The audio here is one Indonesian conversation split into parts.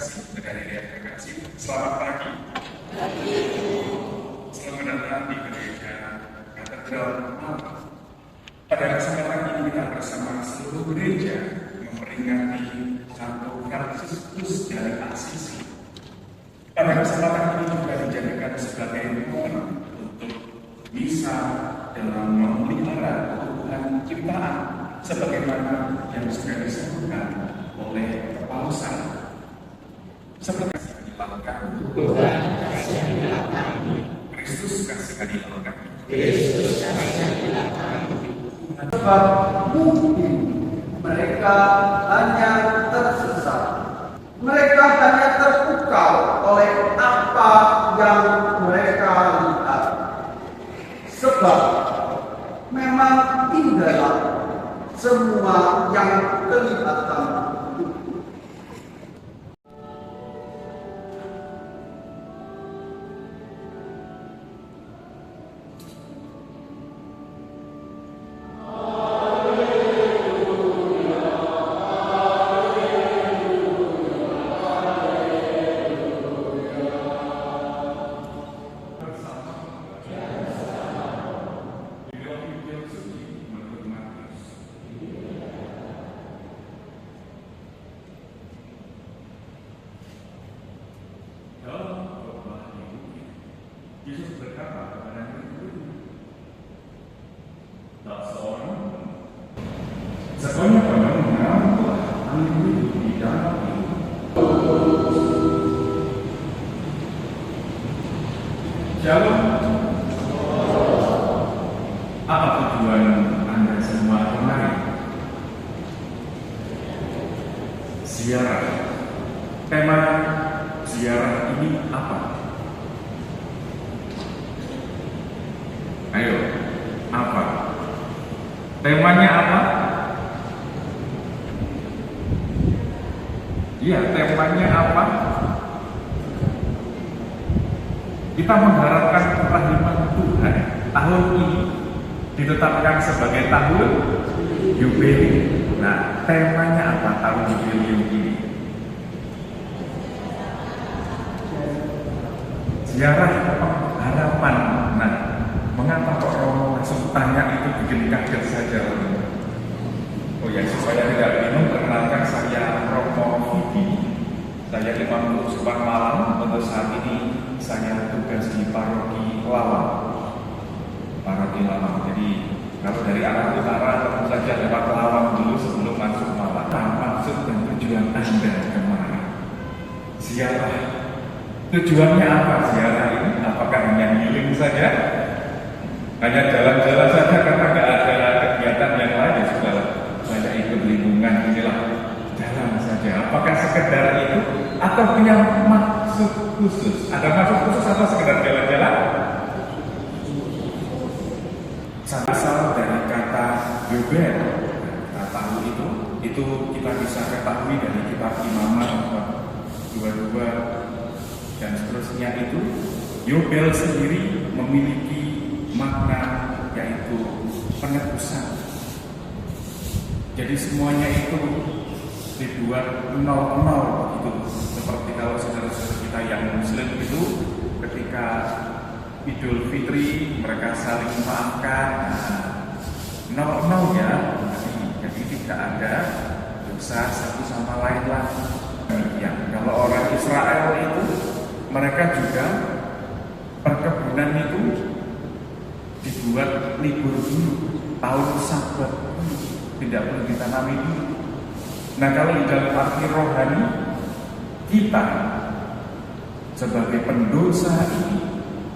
terkasih, saudara-saudari yang terkasih, selamat pagi. Selamat datang di gereja Katedral Malang. Pada kesempatan ini kita bersama seluruh gereja memperingati Santo Fransiskus dari Assisi. Pada kesempatan ini juga dijadikan sebagai momen untuk misa dalam memelihara keutuhan ciptaan sebagaimana yang sudah disebutkan oleh Kepausan. Seperti yang dilakukan Tuhan kasih dilakukan, Kristus kasih dilakukan, Kristus kasih dilakukan. Sebab mungkin mereka hanya tersesat, mereka hanya terpukau oleh apa yang mereka lihat. Sebab memang indahlah semua yang kelihatan. Yesus berkata kepada murid-muridnya, tak seorang sebanyak-banyak mengambil angin di dalam ini. Shalom. Apa tujuan Anda semua kemarin? Ziarah. Tema ziarah ini apa? Ayo, apa? Temanya apa? Iya, temanya apa? Kita mengharapkan kerahiman Tuhan tahun ini ditetapkan sebagai tahun jubileum. Nah, temanya apa tahun jubileum ini? Ziarah harapan. Nah, mengapa kok Romo langsung tanya itu bikin kaget saja? Oh ya, supaya tidak bingung, perkenalkan saya Romo Vivi. Saya Imam Subang Malang. Untuk saat ini saya tugas di Paroki Lawang. Paroki Lawang. Jadi kalau dari arah utara tentu saja lewat Lawang dulu sebelum masuk Malang. Maksud dan tujuan Anda kemana? Ziarah. Tujuannya apa ziarah ini? Apakah hanya healing saja? Hanya jalan-jalan saja karena nggak ada kegiatan yang lain ya sudah, saya ikut lingkungan inilah jalan saja. Apakah sekedar itu atau punya maksud khusus? Ada maksud khusus atau sekedar jalan-jalan? Asal dari kata Yubel, kita tahu itu kita bisa ketahui dari kitab Imamat 22 dan seterusnya. Itu Yubel sendiri memiliki makna yaitu penebusan. Jadi semuanya itu dibuat 00 begitu. Seperti kalau saudara-saudara kita yang Muslim itu ketika Idul Fitri mereka saling memaafkan. Nah, 00 ya. Jadi tidak ada dosa satu sama lain lagi. Ya, kalau orang Israel itu mereka juga perkebunan itu dibuat libur dulu, tahun Sabat tidak perlu ditanami dulu. Nah, kalau di dalam arti rohani kita sebagai pendosa ini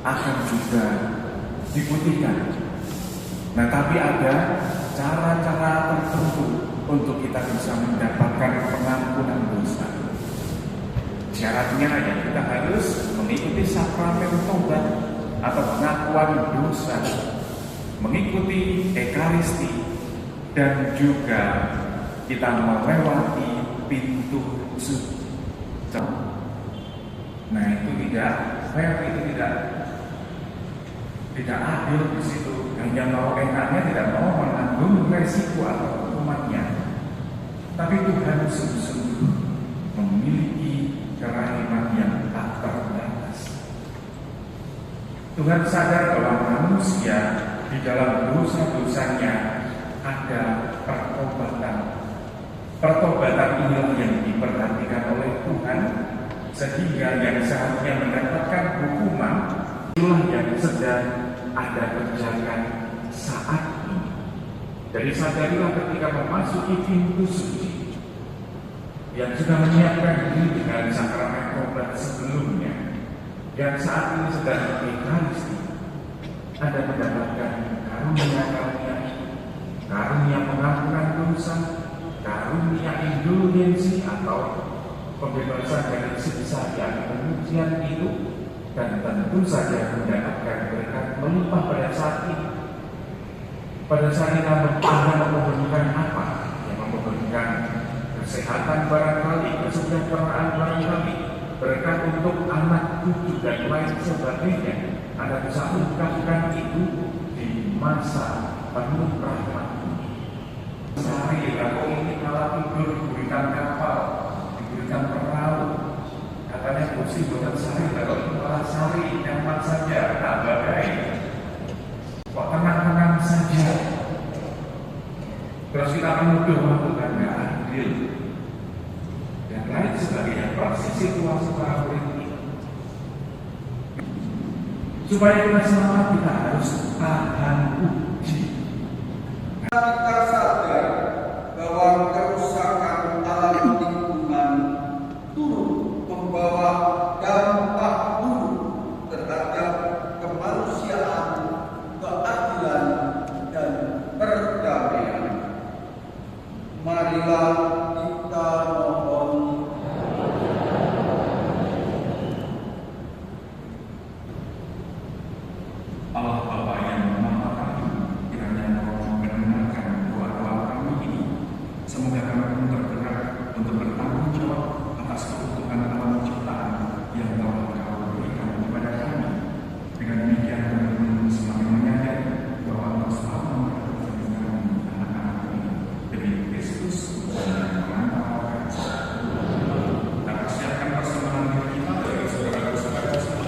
akan juga diputihkan. Nah, tapi ada cara-cara tertentu untuk kita bisa mendapatkan pengampunan dosa. Syaratnya ya kita harus mengikuti sakramen tobat atau pengakuan dosa, mengikuti Ekaristi, dan juga kita melewati pintu suci. Nah, itu tidak fair, itu tidak adil di situ. Hanya mau enaknya, tidak mau menanggung resiko atau hukumannya. Tapi Tuhan sungguh-sungguh memiliki kerahiman yang tak terbatas. Tuhan sadar bahwa manusia di dalam dosa-dosanya ada pertobatan. Pertobatan inilah yang diperhatikan oleh Tuhan, sehingga yang seharusnya mendapatkan hukuman itulah yang sedang ada kerjakan saat ini. Jadi sadarilah ketika memasuki pintu suci yang sudah menyiapkan diri dengan sakramen tobat sebelumnya, yang saat ini sedang Ekaristi, Anda mendapatkan karunia-karunia, karunia pengampunan dosa, karunia indulgensi atau pembebasan dari siksa yang kemudian itu, dan tentu saja mendapatkan berkat melimpah pada saat ini. Pada saat ini Anda memberikan apa? Yang memberikan kesehatan barangkali, kesejahteraan barangkali, berkat untuk anak, cucu, dan lain sebagainya. Anda bisa ungkapkan itu di masa penuh rahmat. Sehari aku ini malah tidur diberikan kapal, diberikan perahu. Katanya kursi buatan sehari, kalau malah sehari nyaman saja, tak badai. Kok tenang-tenang saja. Terus kita menuduh melakukan nggak adil. Dan lain sebagainya, proses situasi para ini. Supaya kita selamat, kita harus tahan uji. Kita sadar bahwa kerusakan alam lingkungan turut membawa dampak buruk terhadap kemanusiaan, keadilan, dan perdamaian. Marilah kita mohon Allah Bapa yang Maha Kami, kiranya Engkau mendengarkan doa-doa kami ini. Semoga kami tergerak untuk bertanggung jawab atas kebutuhan alam ciptaan yang telah Engkau berikan kepada kami. Dengan demikian kami pun semakin menyadari bahwa Engkau selalu memperhatikan anak-anak ini demi Kristus dan pengantar kita. Dan persiapkan persembahan diri kita dari saudara-saudara semua.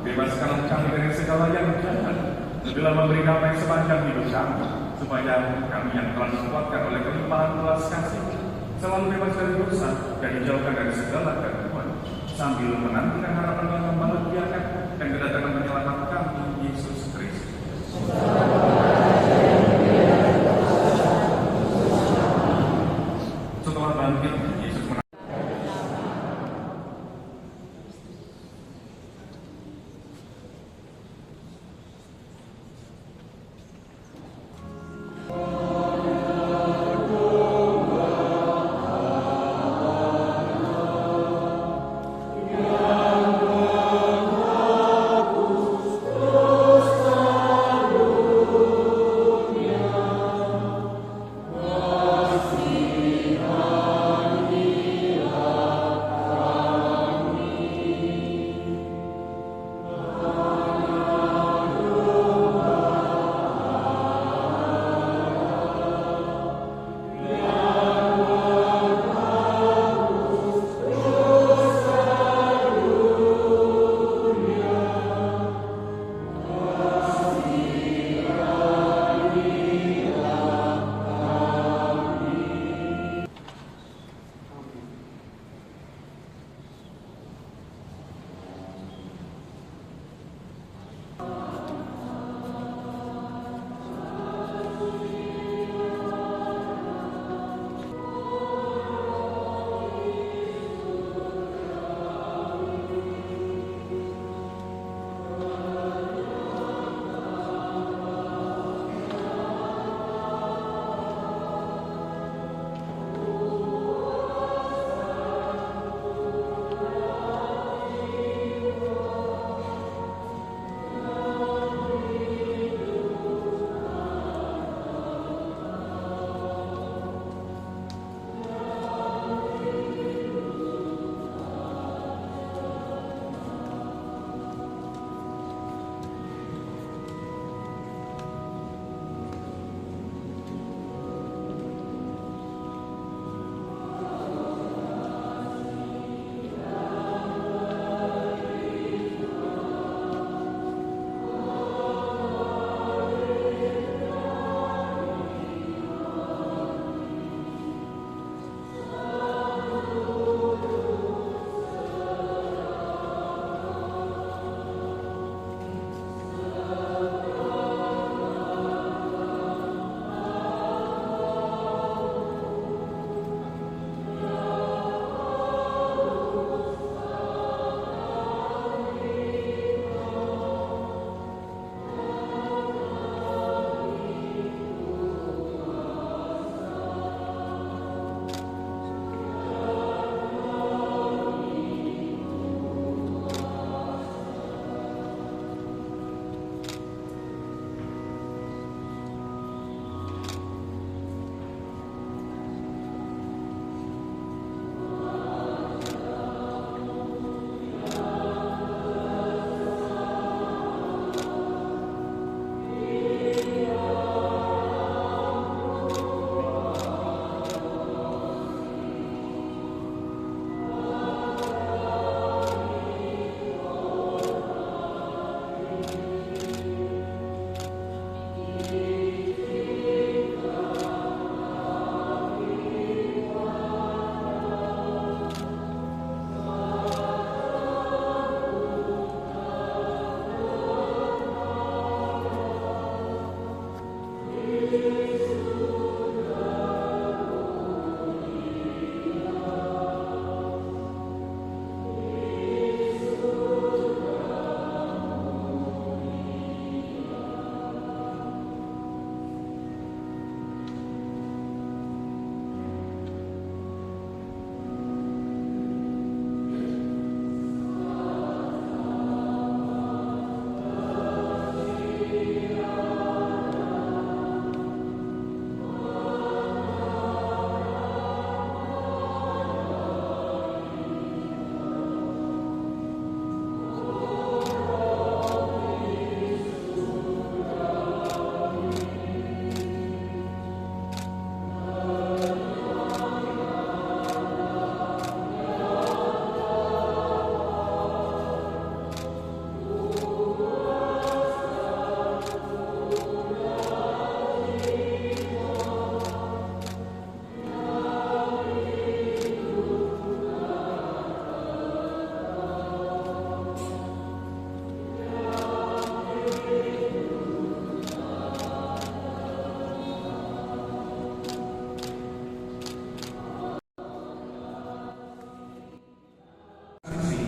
Bebaskanlah kami dari segala yang jahat, dalam memberi damai sepanjang hidup kami, supaya kami yang telah dikuatkan oleh kelimpahan belas kasih selalu bebas dari dosa dan dijauhkan dari segala gangguan, sambil menantikan harapan yang membahagiakan dan kedatangan penyelamat kami, Yesus Kristus. Setelah bangkit, Yesus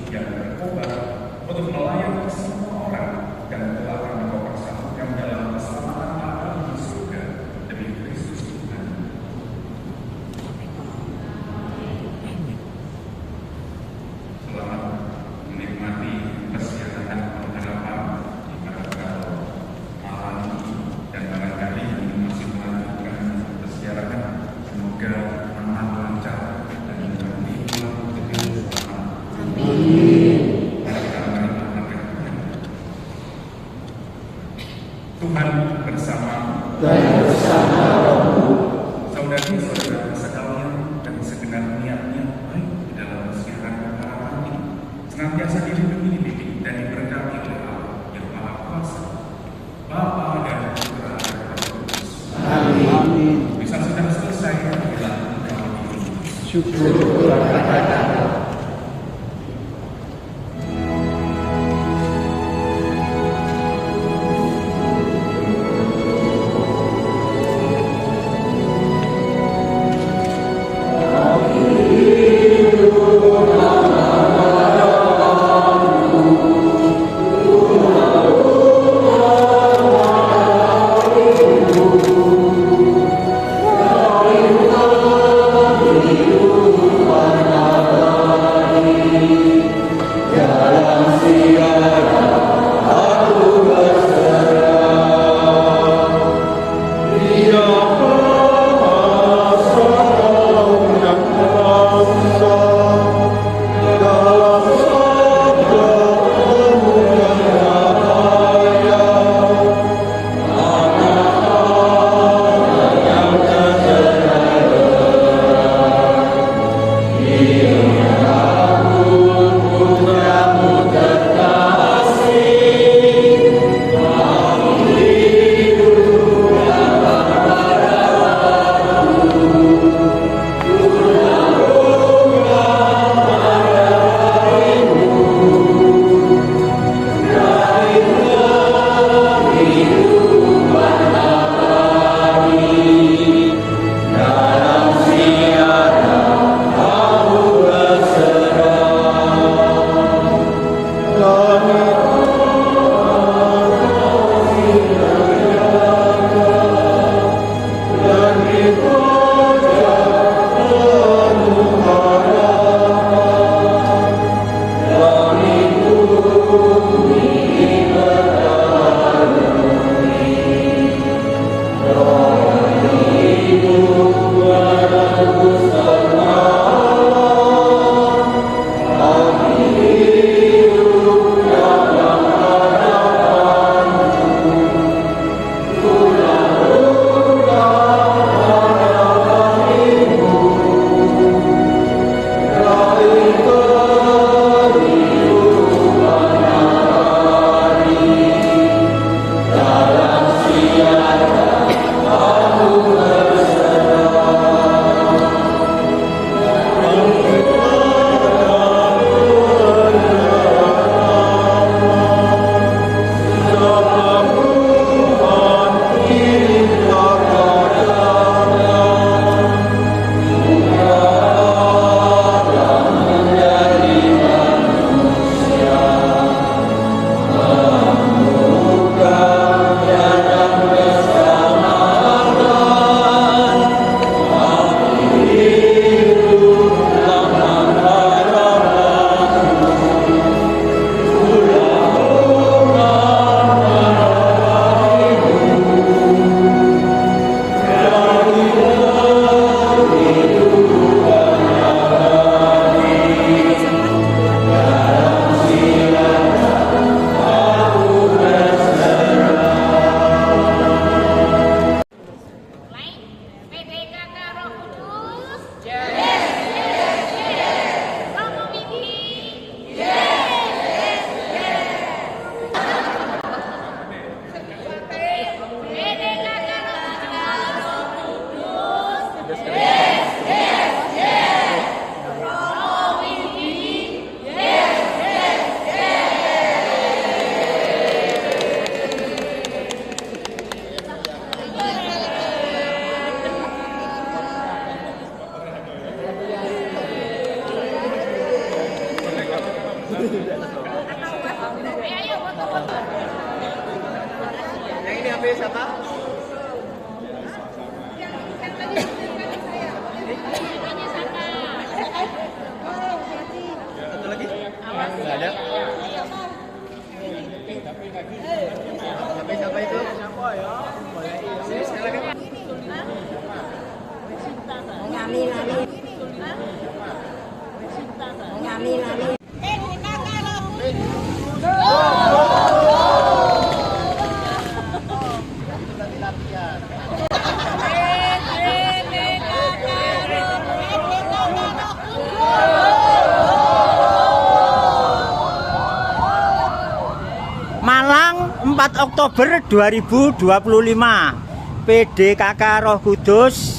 yang berkobar untuk melayani semua orang dan telah kami mempersatukan dalam keselamatan abadi di surga demi Kristus Tuhan. Selamat menikmati persiapan pengharapan di Marakal malam ini dan barangkali yang masih melanjutkan persiapan, semoga aman lancar dan menjadi dengan selamat. Tuhan bersama dan bersama rohmu. Saudari-saudara sekalian dan segenap niatnya baik di dalam siaran pengharapan ini senantiasa dilindungi, dididik dan diberkati oleh Allah yang Maha Kuasa, Bapa dan Putra dan Roh Kudus. Amin. Bisa sudah selesai dilakukan kami. Syukur kepada Allah. Hallelujah. Yang ini HP siapa? Satu lagi? Nggak ada. HP siapa itu? Silakan. Malang 4 Oktober 2025 PDKK Roh Kudus.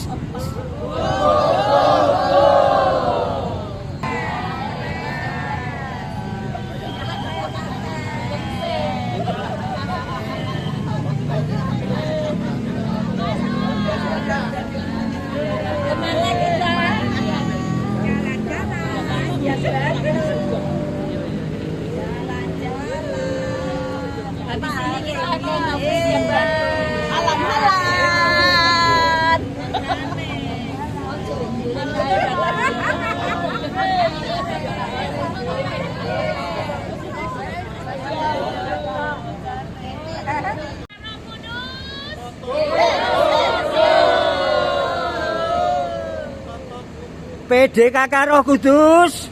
PDKK Roh Kudus.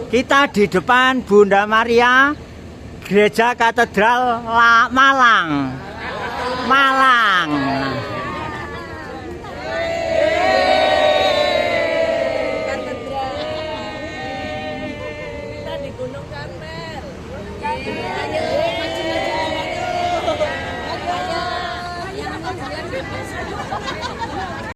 Kita di depan Bunda Maria, Gereja Katedral Malang.